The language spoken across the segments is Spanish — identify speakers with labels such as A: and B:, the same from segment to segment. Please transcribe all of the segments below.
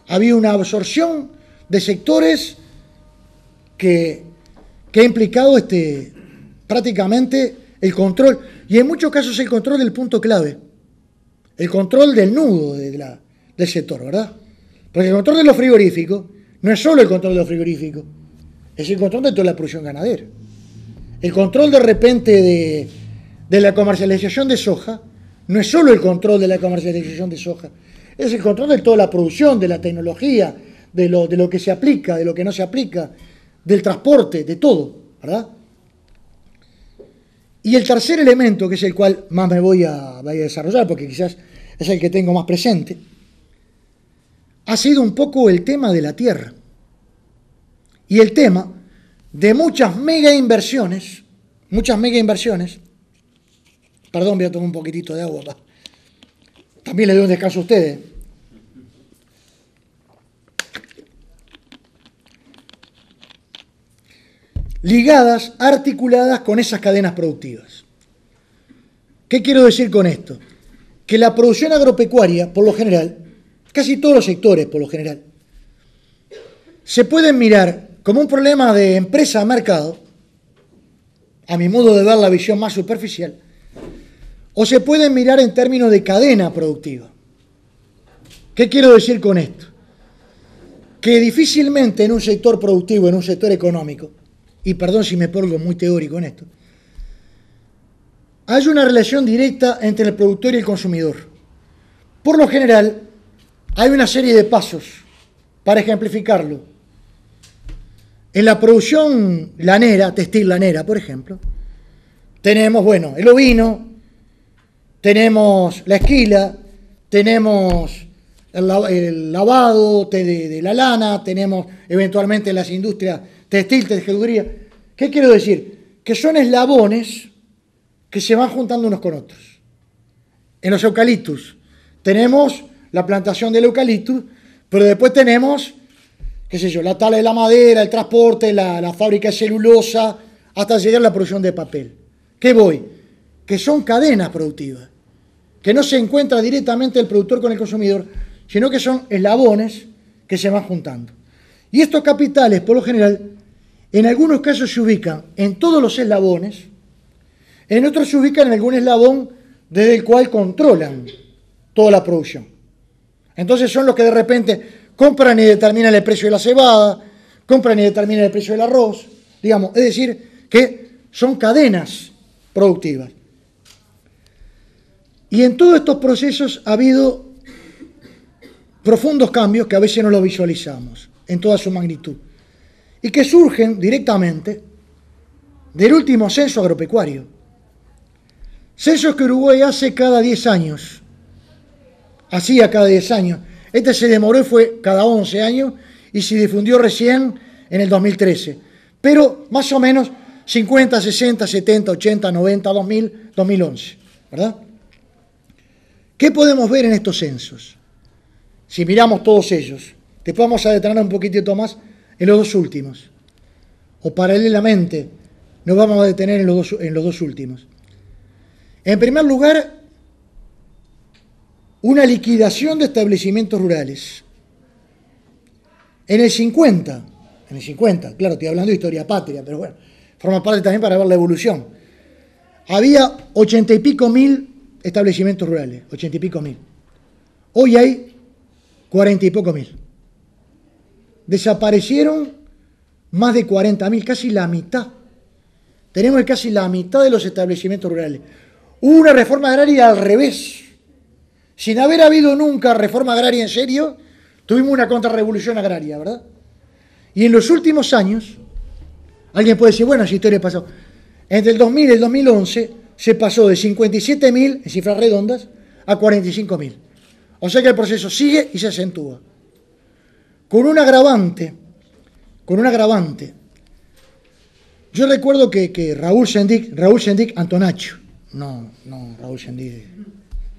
A: Ha habido una absorción de sectores que ha implicado prácticamente el control, y en muchos casos el control del punto clave, el control del nudo del sector, ¿verdad? Porque el control de los frigoríficos no es solo el control de los frigoríficos, es el control de toda la producción ganadera. El control de repente de la comercialización de soja no es solo el control de la comercialización de soja, es el control de toda la producción, de la tecnología, de lo que se aplica, de lo que no se aplica, del transporte, de todo, ¿verdad? Y el tercer elemento, que es el cual más me voy a desarrollar, porque quizás es el que tengo más presente, ha sido un poco el tema de la tierra. Y el tema de muchas mega inversiones, perdón, voy a tomar un poquitito de agua, también le doy un descanso a ustedes. Ligadas, articuladas con esas cadenas productivas. ¿Qué quiero decir con esto? Que la producción agropecuaria, por lo general, casi todos los sectores, por lo general, se pueden mirar como un problema de empresa-mercado, a mi modo de ver la visión más superficial, o se pueden mirar en términos de cadena productiva. ¿Qué quiero decir con esto? Que difícilmente en un sector productivo, en un sector económico, y perdón si me pongo muy teórico en esto, hay una relación directa entre el productor y el consumidor. Por lo general, hay una serie de pasos para ejemplificarlo. En la producción lanera, textil lanera, por ejemplo, tenemos, bueno, el ovino, tenemos la esquila, tenemos el lavado de la lana, tenemos eventualmente las industrias textil, tejeduría. ¿Qué quiero decir? Que son eslabones que se van juntando unos con otros. En los eucaliptus tenemos la plantación del eucaliptus, pero después tenemos, qué sé yo, la tala de la madera, el transporte, la fábrica de celulosa, hasta llegar a la producción de papel. ¿Qué voy? Que son cadenas productivas, que no se encuentra directamente el productor con el consumidor, sino que son eslabones que se van juntando. Y estos capitales, por lo general, en algunos casos se ubican en todos los eslabones, en otros se ubican en algún eslabón desde el cual controlan toda la producción. Entonces son los que de repente compran y determinan el precio de la cebada, compran y determinan el precio del arroz, digamos, es decir, que son cadenas productivas. Y en todos estos procesos ha habido profundos cambios que a veces no los visualizamos en toda su magnitud y que surgen directamente del último censo agropecuario. Censos que Uruguay hace cada 10 años. Hacía cada 10 años. Este se demoró y fue cada 11 años y se difundió recién en el 2013. Pero más o menos 50, 60, 70, 80, 90, 2000, 2011. ¿Verdad? ¿Qué podemos ver en estos censos? Si miramos todos ellos, después vamos a detener un poquitito más en los dos últimos. O paralelamente nos vamos a detener en los dos últimos. En primer lugar, una liquidación de establecimientos rurales. En el 50, claro, estoy hablando de historia patria, pero bueno, forma parte también para ver la evolución. Había 80 y pico mil establecimientos rurales, 80 y pico mil. Hoy hay 40 y poco mil. Desaparecieron más de 40.000, casi la mitad. Tenemos casi la mitad de los establecimientos rurales. Hubo una reforma agraria al revés. Sin haber habido nunca reforma agraria en serio, tuvimos una contrarrevolución agraria, ¿verdad? Y en los últimos años, alguien puede decir, bueno, esa historia pasó. Entre el 2000 y el 2011 se pasó de 57.000, en cifras redondas, a 45.000. O sea que el proceso sigue y se acentúa. Con un agravante. Yo recuerdo que Raúl Sendic Antonacho, no Raúl Sendic,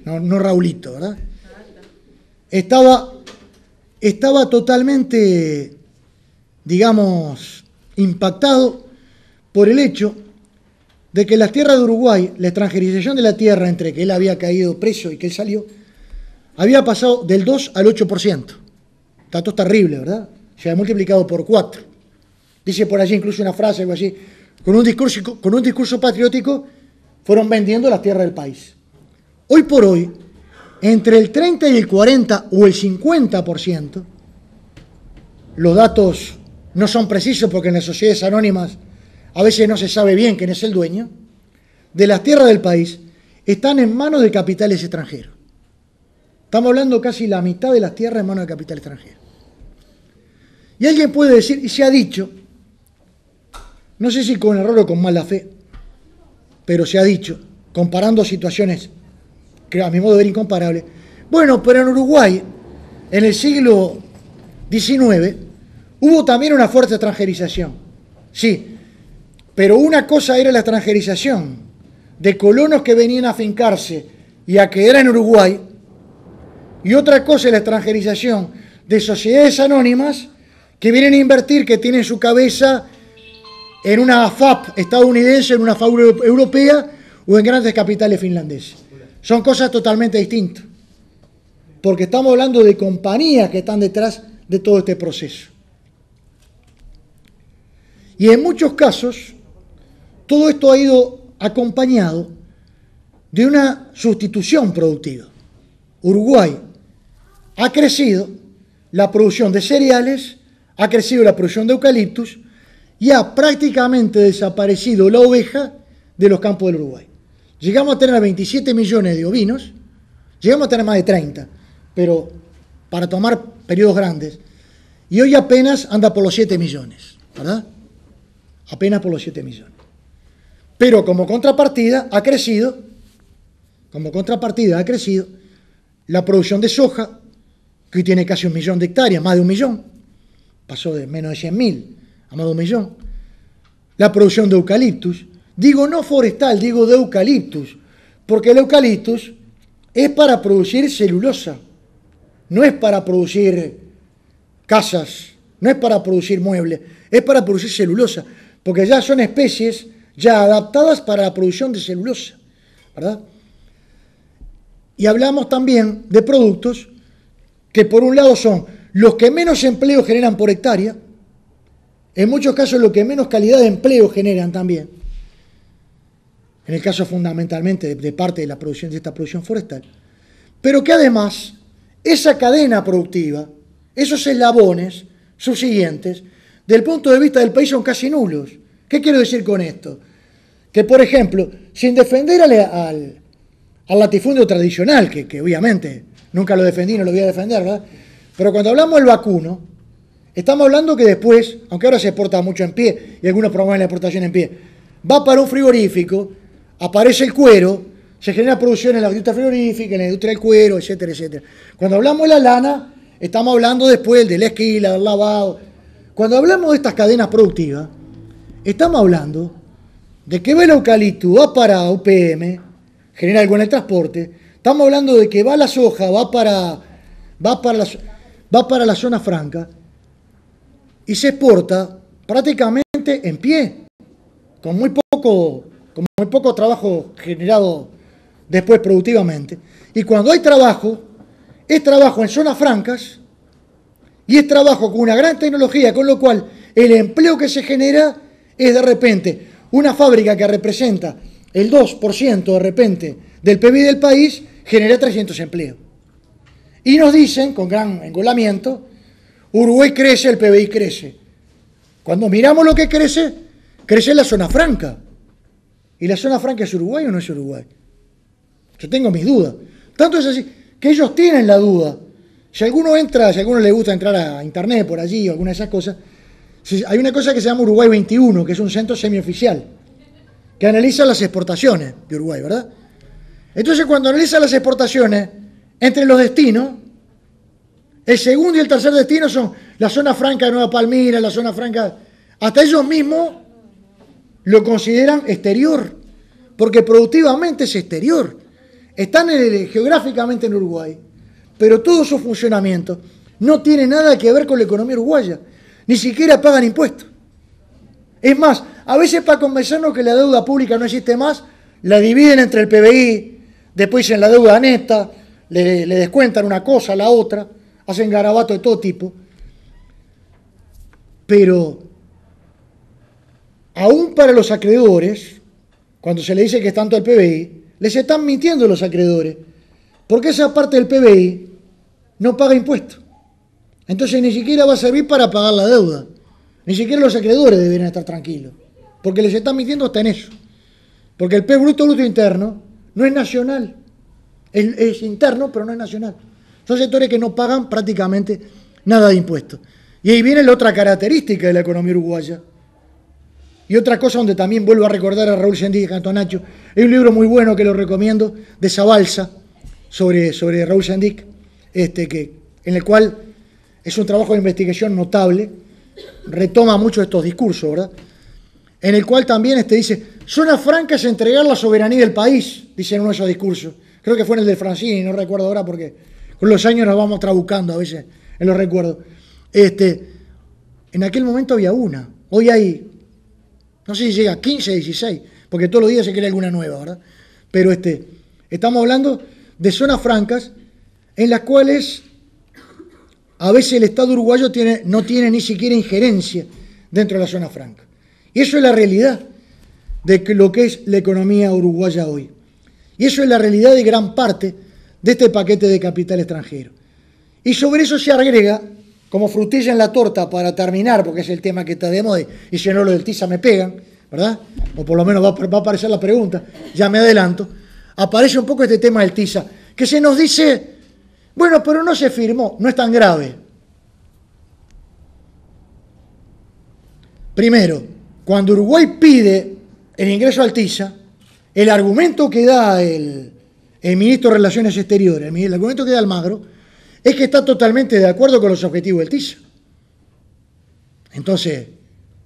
A: no Raulito, ¿verdad? Estaba totalmente, digamos, impactado por el hecho de que las tierras de Uruguay, la extranjerización de la tierra entre que él había caído preso y que él salió, había pasado del 2 al 8%. Datos terribles, ¿verdad? Se ha multiplicado por 4. Dice por allí incluso una frase, algo así, con un discurso patriótico fueron vendiendo las tierras del país. Hoy por hoy, entre el 30 y el 40 o el 50%, los datos no son precisos porque en las sociedades anónimas a veces no se sabe bien quién es el dueño, de las tierras del país están en manos de capitales extranjeros. Estamos hablando casi la mitad de las tierras en manos de capital extranjero. Y alguien puede decir, y se ha dicho, no sé si con error o con mala fe, pero se ha dicho, comparando situaciones que a mi modo de ver incomparables, bueno, pero en Uruguay, en el siglo XIX, hubo también una fuerte extranjerización. Sí, pero una cosa era la extranjerización de colonos que venían a afincarse y a quedar en Uruguay, y otra cosa es la extranjerización de sociedades anónimas que vienen a invertir, que tienen su cabeza en una FAP estadounidense, en una FAP europea o en grandes capitales finlandeses. Son cosas totalmente distintas, porque estamos hablando de compañías que están detrás de todo este proceso. Y en muchos casos, todo esto ha ido acompañado de una sustitución productiva. Uruguay ha crecido la producción de cereales, ha crecido la producción de eucaliptus y ha prácticamente desaparecido la oveja de los campos del Uruguay. Llegamos a tener 27 millones de ovinos, llegamos a tener más de 30, pero para tomar periodos grandes, y hoy apenas anda por los 7 millones, ¿verdad? Apenas por los 7 millones. Pero como contrapartida ha crecido la producción de soja, que hoy tiene casi 1 millón de hectáreas, más de 1 millón, pasó de menos de 100.000 a más de 1 millón. La producción de eucaliptus, digo no forestal, digo de eucaliptus, porque el eucaliptus es para producir celulosa, no es para producir casas, no es para producir muebles, es para producir celulosa, porque ya son especies ya adaptadas para la producción de celulosa, ¿verdad? Y hablamos también de productos que por un lado son los que menos empleo generan por hectárea, en muchos casos los que menos calidad de empleo generan también, en el caso fundamentalmente de parte de la producción de esta producción forestal, pero que además esa cadena productiva, esos eslabones subsiguientes, del punto de vista del país son casi nulos. ¿Qué quiero decir con esto? Que, por ejemplo, sin defender al latifundio tradicional, que obviamente nunca lo defendí, no lo voy a defender, ¿verdad? Pero cuando hablamos del vacuno, estamos hablando que después, aunque ahora se exporta mucho en pie, y algunos promueven la exportación en pie, va para un frigorífico, aparece el cuero, se genera producción en la industria frigorífica, en la industria del cuero, etcétera, etcétera. Cuando hablamos de la lana, estamos hablando después de la esquila, del lavado. Cuando hablamos de estas cadenas productivas, estamos hablando de que va el eucalipto, va para UPM, genera algo en el transporte. Estamos hablando de que va la soja, va para la zona franca y se exporta prácticamente en pie, con muy poco trabajo generado después productivamente. Y cuando hay trabajo, es trabajo en zonas francas y es trabajo con una gran tecnología, con lo cual el empleo que se genera es de repente una fábrica que representa el 2% de repente del PIB del país, genera 300 empleos. Y nos dicen, con gran engolamiento, Uruguay crece, el PBI crece. Cuando miramos lo que crece, crece la zona franca. ¿Y la zona franca es Uruguay o no es Uruguay? Yo tengo mis dudas. Tanto es así que ellos tienen la duda. Si a alguno le gusta entrar a internet por allí o alguna de esas cosas, hay una cosa que se llama Uruguay 21, que es un centro semioficial, que analiza las exportaciones de Uruguay, ¿verdad? Entonces, cuando analiza las exportaciones, entre los destinos, el segundo y el tercer destino son la zona franca de Nueva Palmira, la zona franca... Hasta ellos mismos lo consideran exterior, porque productivamente es exterior. Están geográficamente en Uruguay, pero todo su funcionamiento no tiene nada que ver con la economía uruguaya. Ni siquiera pagan impuestos. Es más, a veces para convencernos que la deuda pública no existe más, la dividen entre el PBI, después dicen la deuda neta, le descuentan una cosa a la otra, hacen garabato de todo tipo. Pero aún para los acreedores, cuando se le dice que es tanto el PBI, les están mintiendo los acreedores, porque esa parte del PBI no paga impuestos. Entonces ni siquiera va a servir para pagar la deuda. Ni siquiera los acreedores deberían estar tranquilos, porque les están mintiendo hasta en eso. Porque el PBI Bruto Interno no es nacional. Es interno, pero no es nacional. Son sectores que no pagan prácticamente nada de impuestos. Y ahí viene la otra característica de la economía uruguaya. Y otra cosa donde también vuelvo a recordar a Raúl Sendic y Cantonacho. Hay un libro muy bueno que lo recomiendo, de Zabalza, sobre Raúl Sendic, en el cual es un trabajo de investigación notable, retoma mucho estos discursos, ¿verdad? En el cual también dice, zona franca es entregar la soberanía del país, dice en uno de esos discursos. Creo que fue en el de Francini, no recuerdo ahora porque con los años nos vamos trabucando a veces en los recuerdos. En aquel momento había una, hoy hay, no sé si llega a 15, 16, porque todos los días se crea alguna nueva, ¿verdad? Pero estamos hablando de zonas francas en las cuales a veces el Estado uruguayo no tiene ni siquiera injerencia dentro de la zona franca. Y eso es la realidad de lo que es la economía uruguaya hoy. Y eso es la realidad de gran parte de este paquete de capital extranjero. Y sobre eso se agrega, como frutilla en la torta para terminar, porque es el tema que está de moda, y si no lo del TISA me pegan, ¿verdad? O por lo menos va a aparecer la pregunta, ya me adelanto, aparece un poco este tema del TISA, que se nos dice, bueno, pero no se firmó, no es tan grave. Primero, cuando Uruguay pide el ingreso al TISA, el argumento que da el ministro de Relaciones Exteriores, el argumento que da Almagro, es que está totalmente de acuerdo con los objetivos del TISA. Entonces,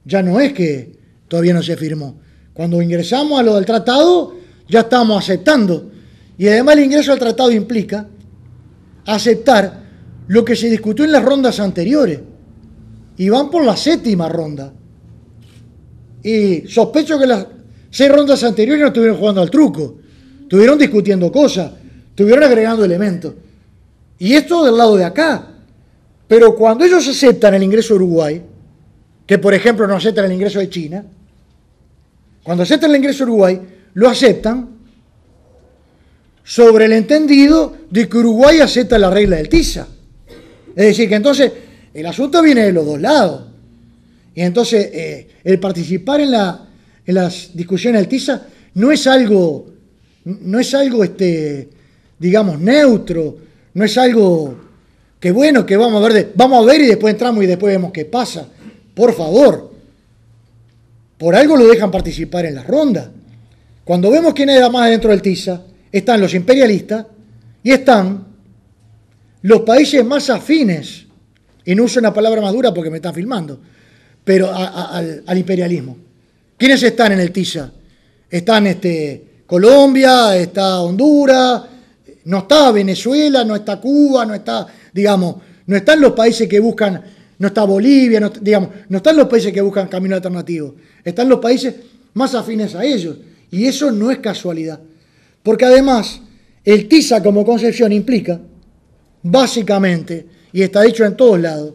A: ya no es que todavía no se firmó. Cuando ingresamos a lo del tratado, ya estamos aceptando. Y además el ingreso al tratado implica aceptar lo que se discutió en las rondas anteriores. Y van por la 7ª ronda. Y sospecho que las 6 rondas anteriores no estuvieron jugando al truco. Estuvieron discutiendo cosas, estuvieron agregando elementos. Y esto del lado de acá. Pero cuando ellos aceptan el ingreso a Uruguay, que por ejemplo no aceptan el ingreso de China, cuando aceptan el ingreso a Uruguay, lo aceptan sobre el entendido de que Uruguay acepta la regla del TISA. Es decir, que entonces el asunto viene de los dos lados. Y entonces el participar en las discusiones del TISA no es algo digamos, neutro, no es algo que bueno, que vamos a ver y después entramos y después vemos qué pasa. Por favor, por algo lo dejan participar en las rondas. Cuando vemos quién hay más dentro del TISA, están los imperialistas y están los países más afines, y no uso una palabra más dura porque me están filmando, pero al imperialismo. ¿Quiénes están en el TISA? Están Colombia, está Honduras, no está Venezuela, no está Cuba, no está, digamos, no están los países que buscan, no está Bolivia, no están los países que buscan camino alternativo, están los países más afines a ellos. Y eso no es casualidad, porque además el TISA como concepción implica, básicamente, y está dicho en todos lados,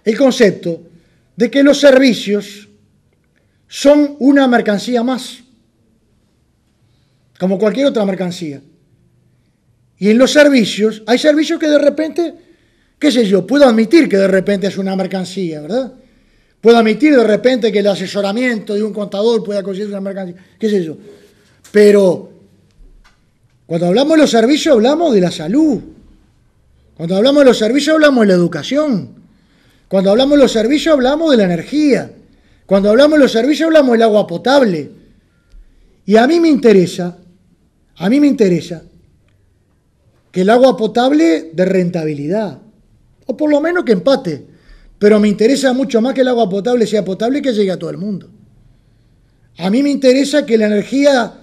A: el concepto de que los servicios son una mercancía más, como cualquier otra mercancía. Y en los servicios, hay servicios que de repente, qué sé yo, puedo admitir que de repente es una mercancía, ¿verdad? Puedo admitir de repente que el asesoramiento de un contador pueda considerarse una mercancía, qué sé yo. Pero cuando hablamos de los servicios hablamos de la salud. Cuando hablamos de los servicios hablamos de la educación. Cuando hablamos de los servicios hablamos de la energía. Cuando hablamos de los servicios hablamos del agua potable. Y a mí me interesa que el agua potable de rentabilidad, o por lo menos que empate, pero me interesa mucho más que el agua potable sea potable y que llegue a todo el mundo. A mí me interesa que la energía,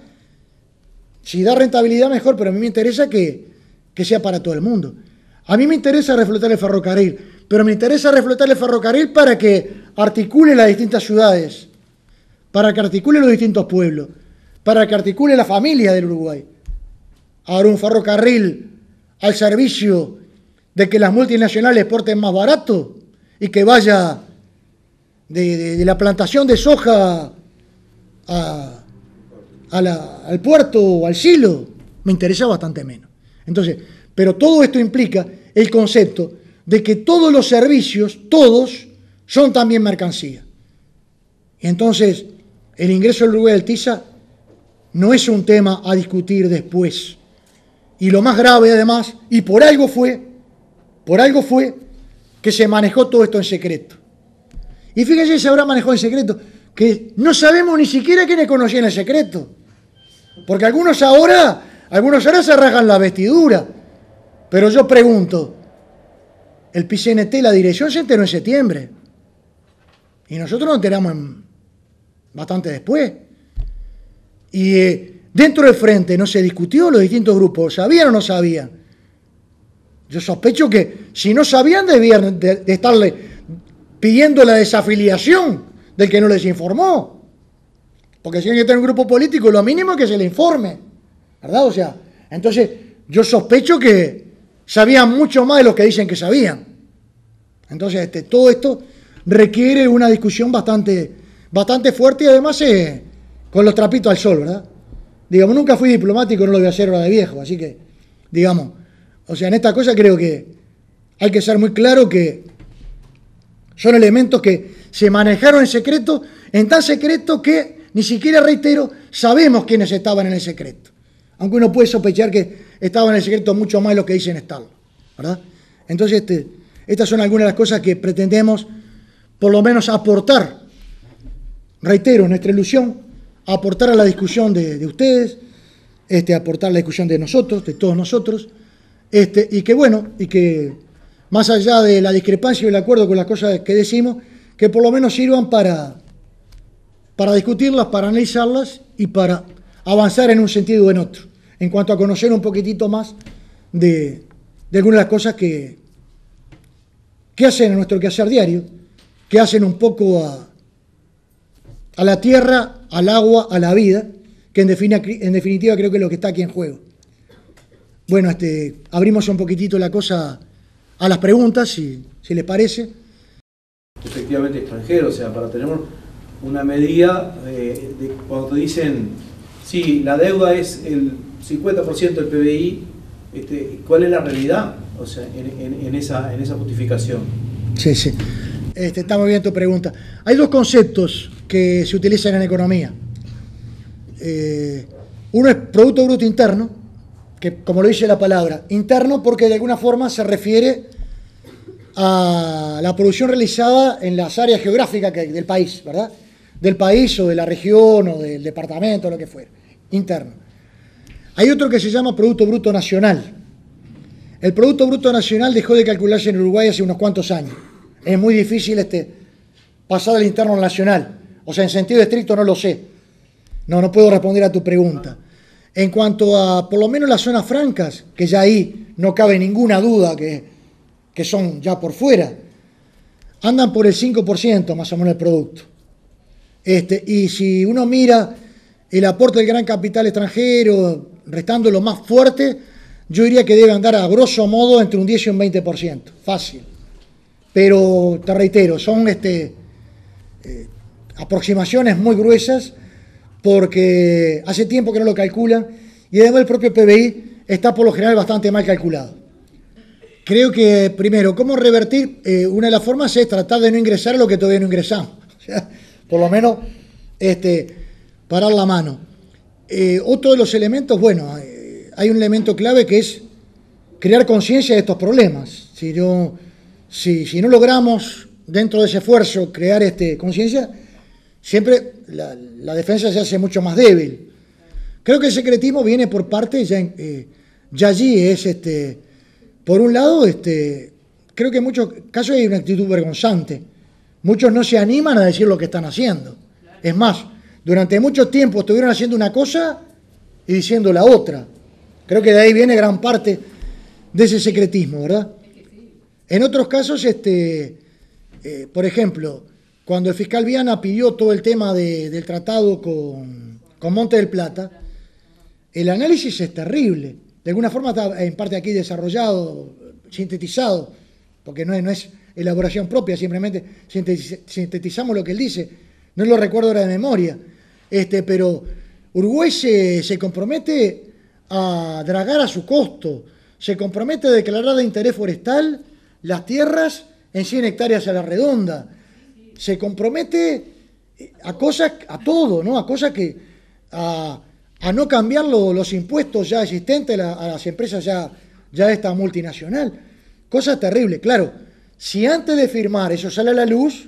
A: si da rentabilidad mejor, pero a mí me interesa que sea para todo el mundo. A mí me interesa reflotar el ferrocarril, pero me interesa reflotar el ferrocarril para que articule las distintas ciudades, para que articule los distintos pueblos, para que articule la familia del Uruguay. Ahora un ferrocarril al servicio de que las multinacionales exporten más barato y que vaya de la plantación de soja al puerto o al silo, me interesa bastante menos. Entonces, pero todo esto implica el concepto de que todos los servicios, todos, son también mercancía. Y entonces, el ingreso del Uruguay al TISA no es un tema a discutir después. Y lo más grave, además, y por algo fue que se manejó todo esto en secreto. Y fíjense, se habrá manejado en secreto, que no sabemos ni siquiera quiénes conocían el secreto. Porque algunos ahora se rasgan la vestidura. Pero yo pregunto, el PCNT, la dirección se enteró en septiembre. Y nosotros nos enteramos bastante después. Y dentro del frente no se discutió, los distintos grupos, ¿sabían o no sabían? Yo sospecho que si no sabían debían de estarle pidiendo la desafiliación del que no les informó. Porque si hay que tener un grupo político, lo mínimo es que se le informe, ¿verdad? O sea, entonces yo sospecho que sabían mucho más de lo que dicen que sabían. Entonces todo esto requiere una discusión bastante fuerte y además con los trapitos al sol, ¿verdad? Digamos, nunca fui diplomático, no lo voy a hacer ahora de viejo, así que, digamos, o sea, en esta cosa creo que hay que ser muy claro que son elementos que se manejaron en secreto, en tan secreto que ni siquiera, reitero, sabemos quiénes estaban en el secreto. Aunque uno puede sospechar que estaban en el secreto mucho más de lo que dicen estarlo, ¿verdad? Entonces, estas son algunas de las cosas que pretendemos, por lo menos, aportar. Reitero, nuestra ilusión, aportar a la discusión de ustedes, aportar a la discusión de nosotros, de todos nosotros, y que más allá de la discrepancia y el acuerdo con las cosas que decimos, que por lo menos sirvan para discutirlas, para analizarlas y para avanzar en un sentido o en otro, en cuanto a conocer un poquitito más de algunas de las cosas que hacen en nuestro quehacer diario, que hacen un poco a la tierra, al agua, a la vida, que en definitiva creo que es lo que está aquí en juego. Bueno, abrimos un poquitito la cosa a las preguntas, si les parece.
B: Efectivamente extranjero, o sea, para tener una medida de cuando te dicen, sí, la deuda es el 50% del PBI, ¿cuál es la realidad? O sea, en esa justificación.
A: Sí. Está muy bien tu pregunta. Hay dos conceptos que se utilizan en economía. Uno es Producto Bruto Interno, que como lo dice la palabra, interno porque de alguna forma se refiere a la producción realizada en las áreas geográficas del país, ¿verdad? Del país o de la región o del departamento, lo que fuera. Interno. Hay otro que se llama Producto Bruto Nacional. El Producto Bruto Nacional dejó de calcularse en Uruguay hace unos cuantos años. Es muy difícil pasar al interno al nacional. O sea, en sentido estricto no lo sé. No puedo responder a tu pregunta. En cuanto a, por lo menos, las zonas francas, que ya ahí no cabe ninguna duda que son ya por fuera, andan por el 5% más o menos el producto. Y si uno mira el aporte del gran capital extranjero, restando lo más fuerte, yo diría que debe andar a grosso modo entre un 10 y un 20%. Fácil. Pero, te reitero, son aproximaciones muy gruesas porque hace tiempo que no lo calculan y además el propio PBI está por lo general bastante mal calculado. Creo que, primero, ¿cómo revertir? Una de las formas es tratar de no ingresar a lo que todavía no ingresamos. O sea, por lo menos parar la mano. Otro de los elementos, bueno, hay un elemento clave que es crear conciencia de estos problemas. Si no logramos dentro de ese esfuerzo crear conciencia, siempre la defensa se hace mucho más débil. Creo que el secretismo viene por parte, ya allí es, por un lado, creo que en muchos casos hay una actitud vergonzante. Muchos no se animan a decir lo que están haciendo. Es más, durante mucho tiempo estuvieron haciendo una cosa y diciendo la otra. Creo que de ahí viene gran parte de ese secretismo, ¿verdad? En otros casos, por ejemplo, cuando el fiscal Viana pidió todo el tema del tratado con Monte del Plata, el análisis es terrible. De alguna forma está en parte aquí desarrollado, sintetizado, porque no es elaboración propia, simplemente sintetizamos lo que él dice. No lo recuerdo ahora de memoria. Pero Uruguay se compromete a dragar a su costo, se compromete a declarar de interés forestal las tierras en 100 hectáreas a la redonda, se compromete a cosas, a todo, ¿no? A cosas que, a no cambiar los impuestos ya existentes a las empresas ya de esta multinacional. Cosas terribles, claro. Si antes de firmar eso sale a la luz,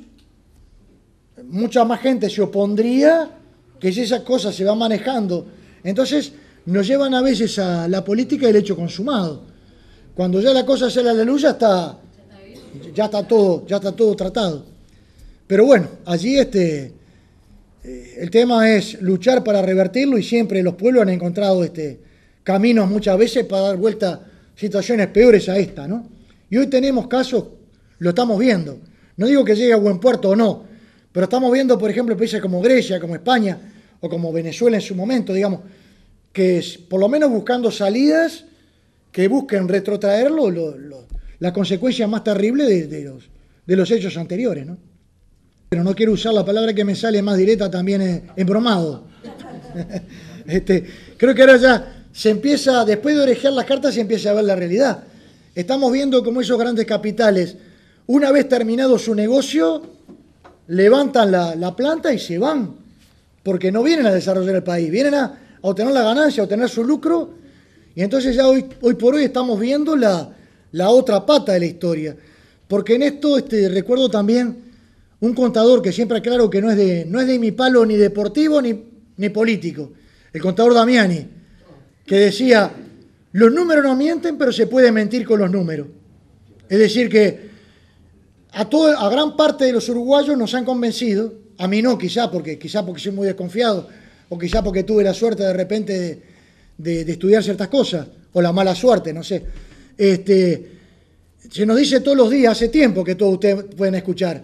A: mucha más gente se opondría que si esas cosas se van manejando. Entonces nos llevan a veces a la política del hecho consumado. Cuando ya la cosa sale a la luz ya está todo tratado. Pero bueno, allí el tema es luchar para revertirlo y siempre los pueblos han encontrado caminos muchas veces para dar vuelta a situaciones peores a esta, ¿no? Y hoy tenemos casos, lo estamos viendo. No digo que llegue a buen puerto o no, pero estamos viendo, por ejemplo, países como Grecia, como España o como Venezuela en su momento, digamos, que por lo menos buscando salidas que busquen retrotraerlo, la consecuencia más terrible de los hechos anteriores, ¿no? Pero no quiero usar la palabra que me sale más directa, también es embromado. Creo que ahora ya se empieza, después de orejear las cartas, se empieza a ver la realidad. Estamos viendo cómo esos grandes capitales, una vez terminado su negocio, levantan la planta y se van, porque no vienen a desarrollar el país, vienen a obtener la ganancia, a obtener su lucro, y entonces ya hoy por hoy estamos viendo la otra pata de la historia. Porque en esto recuerdo también un contador que siempre aclaro que no es de mi palo ni deportivo ni político, el contador Damiani, que decía, los números no mienten, pero se puede mentir con los números. Es decir que a gran parte de los uruguayos nos han convencido, a mí no quizá porque soy muy desconfiado, o quizá porque tuve la suerte de repente de estudiar ciertas cosas, o la mala suerte, no sé. Se nos dice todos los días, hace tiempo que todos ustedes pueden escuchar,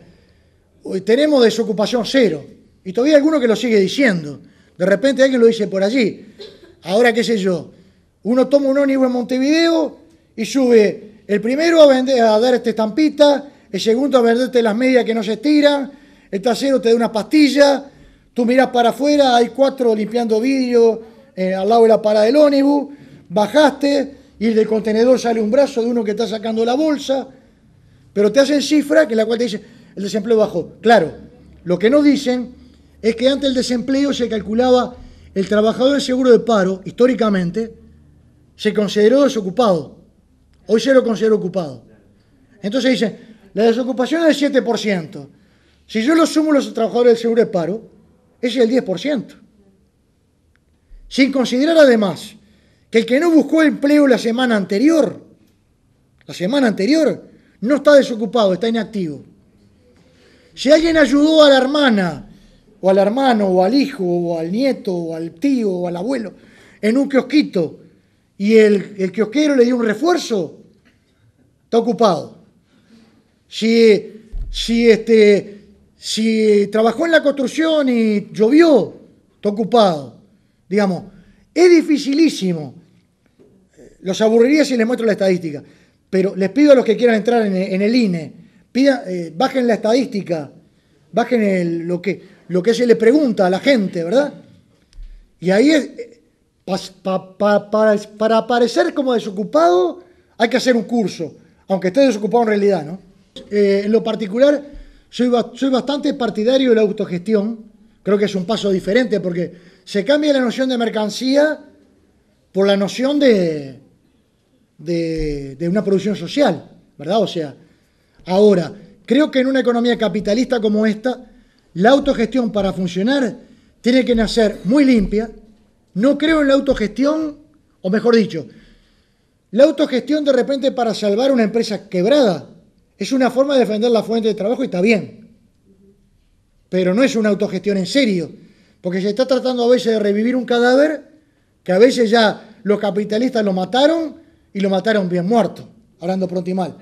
A: hoy tenemos desocupación cero, y todavía hay alguno que lo sigue diciendo, de repente alguien lo dice por allí. Ahora, qué sé yo, uno toma un ómnibus en Montevideo y sube el primero a darte estampita, el segundo a venderte las medias que no se estiran, el tercero te da una pastilla, tú mirás para afuera, hay 4 limpiando vidrio al lado de la parada del ómnibus, bajaste y del contenedor sale un brazo de uno que está sacando la bolsa, pero te hacen cifra que la cual te dice el desempleo bajó. Claro, lo que no dicen es que antes el desempleo se calculaba, el trabajador del seguro de paro, históricamente, se consideró desocupado. Hoy se lo considera ocupado. Entonces dicen, la desocupación es del 7%. Si yo lo sumo a los trabajadores del seguro de paro, ese es el 10%. Sin considerar además que el que no buscó empleo la semana anterior, no está desocupado, está inactivo. Si alguien ayudó a la hermana, o al hermano, o al hijo, o al nieto, o al tío, o al abuelo, en un kiosquito, y el kiosquero le dio un refuerzo, está ocupado. Si trabajó en la construcción y llovió, está ocupado. Digamos, es dificilísimo. Los aburriría si les muestro la estadística, pero les pido a los que quieran entrar en el INE, bajen la estadística, bajen lo que se le pregunta a la gente, ¿verdad? Y ahí para aparecer como desocupado hay que hacer un curso, aunque esté desocupado en realidad, ¿no? En lo particular, soy bastante partidario de la autogestión. Creo que es un paso diferente porque se cambia la noción de mercancía por la noción de una producción social, ¿verdad? O sea, ahora, creo que en una economía capitalista como esta, la autogestión para funcionar tiene que nacer muy limpia. No creo en la autogestión, o mejor dicho, la autogestión de repente para salvar una empresa quebrada es una forma de defender la fuente de trabajo y está bien. Pero no es una autogestión en serio, porque se está tratando a veces de revivir un cadáver que a veces ya los capitalistas lo mataron y lo mataron bien muerto, hablando pronto y mal.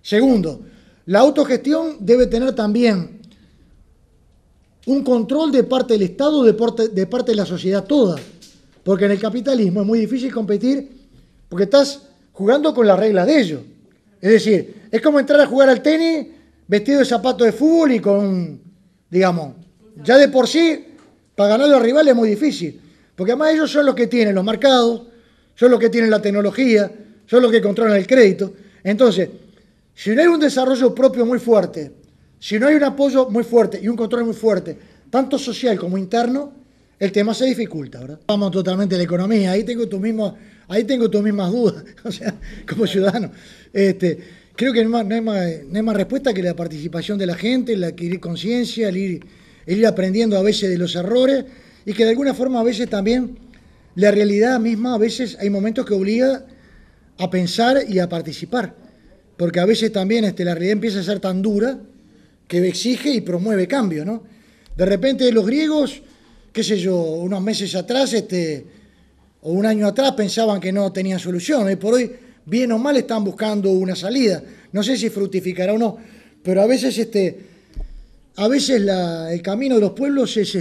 A: Segundo, la autogestión debe tener también un control de parte del Estado, de parte de la sociedad toda, porque en el capitalismo es muy difícil competir porque estás jugando con las reglas de ellos. Es Es decir, es como entrar a jugar al tenis vestido de zapato de fútbol y con, digamos, ya de por sí, para ganar a los rivales es muy difícil. Porque además ellos son los que tienen los mercados, son los que tienen la tecnología, son los que controlan el crédito. Entonces, si no hay un desarrollo propio muy fuerte, si no hay un apoyo muy fuerte y un control muy fuerte, tanto social como interno, el tema se dificulta, ¿verdad? Vamos totalmente a la economía, ahí tengo tus mismas dudas, o sea, como ciudadano. Creo que no hay más respuesta que la participación de la gente, el adquirir conciencia, el ir aprendiendo a veces de los errores y que de alguna forma a veces también la realidad misma, a veces hay momentos que obliga a pensar y a participar, porque a veces también la realidad empieza a ser tan dura que exige y promueve cambio, ¿no? De repente los griegos, qué sé yo, unos meses atrás o un año atrás pensaban que no tenían solución, y por hoy, bien o mal, están buscando una salida. No sé si fructificará o no, pero a veces el camino de los pueblos es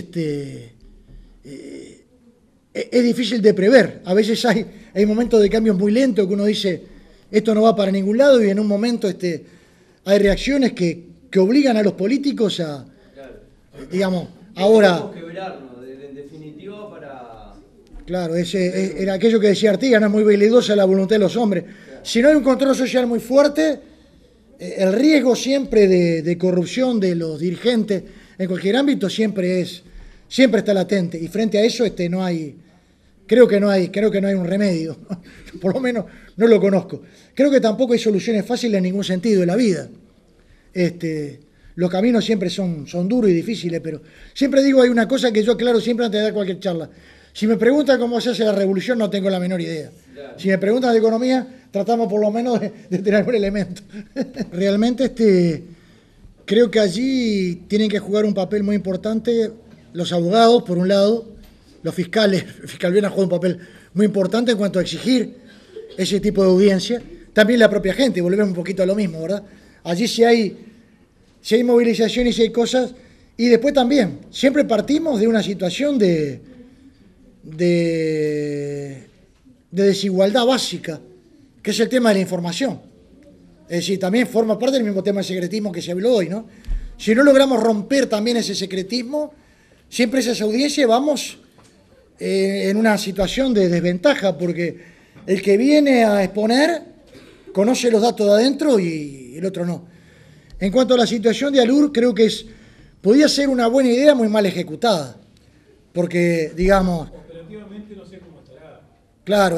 A: difícil de prever. A veces hay momentos de cambios muy lentos que uno dice, esto no va para ningún lado, y en un momento hay reacciones que obligan a los políticos a, digamos, ahora...
C: Tenemos que verarnos, en definitiva, para...
A: Claro, era aquello que decía Artigas, no es muy veleidosa la voluntad de los hombres. Si no hay un control social muy fuerte, el riesgo siempre de corrupción de los dirigentes en cualquier ámbito siempre está latente. Y frente a eso creo que no hay un remedio. Por lo menos no lo conozco. Creo que tampoco hay soluciones fáciles en ningún sentido de la vida. Los caminos siempre son duros y difíciles, pero siempre digo, hay una cosa que yo aclaro siempre antes de dar cualquier charla. Si me preguntan cómo se hace la revolución, no tengo la menor idea. Si me preguntan de economía, tratamos por lo menos de tener algún elemento. Realmente creo que allí tienen que jugar un papel muy importante los abogados, por un lado, los fiscales. El fiscal viene a jugar un papel muy importante en cuanto a exigir ese tipo de audiencia. También la propia gente, volvemos un poquito a lo mismo, ¿verdad? Allí si hay movilización y si hay cosas, y después también, siempre partimos de una situación de desigualdad básica, que es el tema de la información. Es decir, también forma parte del mismo tema del secretismo que se habló hoy, ¿no? Si no logramos romper también ese secretismo, siempre esas audiencias vamos en una situación de desventaja, porque el que viene a exponer conoce los datos de adentro y el otro no. En cuanto a la situación de ALUR, creo que podía ser una buena idea muy mal ejecutada, porque, digamos...
D: Operativamente no sé cómo estará.
A: Claro,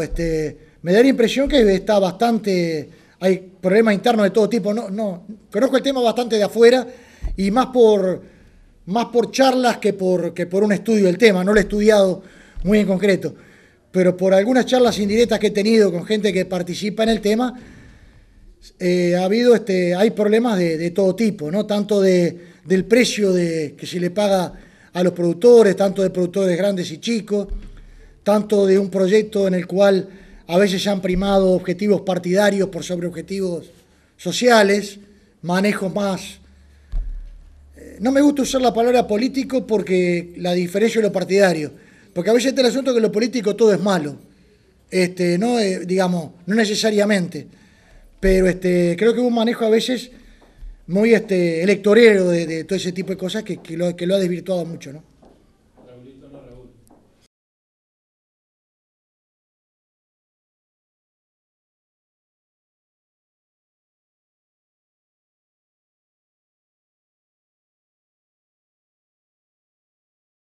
A: me da la impresión que está bastante... Hay problemas internos de todo tipo. No, conozco el tema bastante de afuera y más por charlas que por un estudio del tema. No lo he estudiado muy en concreto, pero por algunas charlas indirectas que he tenido con gente que participa en el tema, hay problemas de todo tipo, ¿no? Tanto del precio que se le paga a los productores, tanto de productores grandes y chicos, tanto de un proyecto en el cual a veces se han primado objetivos partidarios por sobre objetivos sociales, manejos más... No me gusta usar la palabra político porque la diferencio de lo partidario, porque a veces está el asunto que lo político todo es malo, no necesariamente, pero creo que hubo un manejo a veces muy electorero de todo ese tipo de cosas que lo ha desvirtuado mucho, ¿no?